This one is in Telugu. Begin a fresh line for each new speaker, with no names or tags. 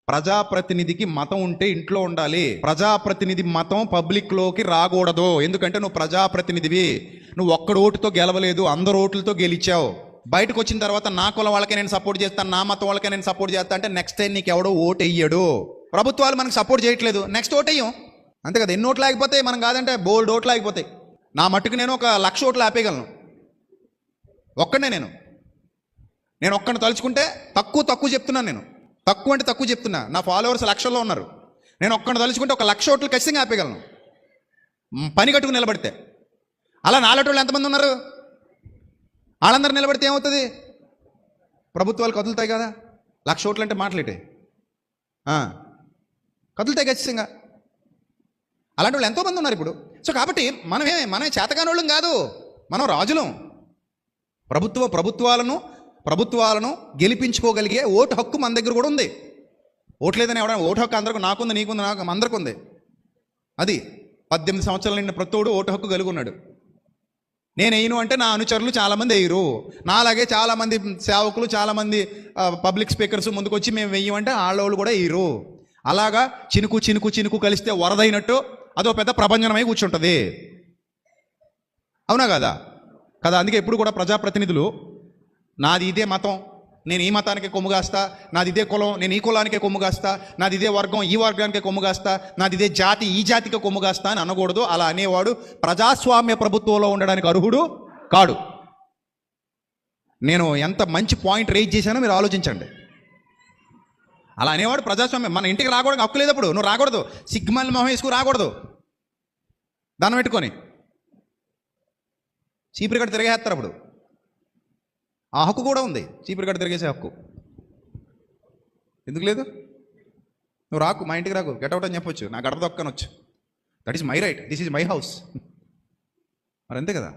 ప్రజాప్రతినిధికి మతం ఉంటే ఇంట్లో ఉండాలి. ప్రజాప్రతినిధి మతం పబ్లిక్లోకి రాకూడదు. ఎందుకంటే నువ్వు ప్రజాప్రతినిధివి. నువ్వు ఒక్కడు ఓటుతో గెలవలేదు, అందరు ఓట్లతో గెలిచావు. బయటకు వచ్చిన తర్వాత నా కుల వాళ్ళకే నేను సపోర్ట్ చేస్తాను, నా మతం వాళ్ళకే నేను సపోర్ట్ చేస్తాను అంటే నెక్స్ట్ టైం నీకు ఎవడో ఓటు వేయడు. ప్రభుత్వాలు మనకు సపోర్ట్ చేయట్లేదు, నెక్స్ట్ ఓటు వేయం. అంతే కదా. ఎన్ని ఓట్లు ఆగిపోతాయి మనం కాదంటే బోల్డ్ ఓట్లు ఆగిపోతాయి. నా మట్టుకు నేను 1,00,000 ఓట్లు ఆపేయగలను. ఒక్కడే నేను ఒక్కడిని తలుచుకుంటే తక్కువ చెప్తున్నాను. నేను తక్కువ అంటే తక్కువ చెప్తున్నా. నా ఫాలోవర్స్ లక్షల్లో ఉన్నారు. నేను ఒక్కడిని తలుచుకుంటే 1,00,000 ఓట్లు ఖచ్చితంగా ఆపేయగలను, పని కట్టుకుని నిలబడితే. అలా నాలుగోళ్ళు ఎంతమంది ఉన్నారు? వాళ్ళందరూ నిలబడితే ఏమవుతుంది? ప్రభుత్వాలు కదులుతాయి కదా. 1,00,000 ఓట్లు అంటే మాట్లాడే కదులుతాయి ఖచ్చితంగా. అలాంటి వాళ్ళు ఎంతోమంది ఉన్నారు ఇప్పుడు. సో కాబట్టి మనమే చేతకాని వాళ్ళం కాదు, మనం రాజులం. ప్రభుత్వాలను గెలిపించుకోగలిగే ఓటు హక్కు మన దగ్గర కూడా ఉంది. ఓటు లేదని ఎవరైనా ఓటు హక్కు అందరికీ, నాకుంది, నీకుంది, నాకు అందరికి ఉంది. అది 18 సంవత్సరాల నిండిన ప్రతోడు ఓటు హక్కు కలిగి ఉన్నాడు. నేను వేయను అంటే నా అనుచరులు చాలామంది వేయరు. నాలాగే చాలామంది సేవకులు, చాలామంది పబ్లిక్ స్పీకర్స్ ముందుకు వచ్చి మేము వేయమంటే వాళ్ళోళ్ళు కూడా వేయరు. అలాగా చినుకు కలిస్తే వరదైనట్టు అదో పెద్ద ప్రభంజనమై కూర్చుంటుంది. అవునా కదా? అందుకే ఎప్పుడు కూడా ప్రజాప్రతినిధులు నాది ఇదే మతం, నేను ఈ మతానికి కొమ్ముగాస్తా, నాది ఇదే కులం, నేను ఈ కులానికే కొమ్ముగాస్తా, నాది ఇదే వర్గం, ఈ వర్గానికే కొమ్ముగాస్తా, నాది ఇదే జాతి, ఈ జాతికి కొమ్ముగాస్తా అని అనకూడదు. అలా అనేవాడు ప్రజాస్వామ్య ప్రభుత్వంలో ఉండడానికి అర్హుడు కాడు. నేను ఎంత మంచి పాయింట్ రేజ్ చేశానో మీరు ఆలోచించండి. అలా అనేవాడు ప్రజాస్వామ్యం. మన ఇంటికి రాకూడదు, హక్కు లేదు. అప్పుడు నువ్వు రాకూడదు, సిగ్మల్ మొహం వేసుకు రాకూడదు, దాన్ని పెట్టుకొని చీపురు కట్ట తిరిగేస్తారు. అప్పుడు ఆ హక్కు కూడా ఉంది, చీపురు కట్ట తిరిగేసే హక్కు. ఎందుకు లేదు? నువ్వు రాకు, మా ఇంటికి రాకు, గెట్అవుట్ అని చెప్పొచ్చు, నా గడప దొక్కనొచ్చు. That is my right, this is my house. మరి అంతే కదా.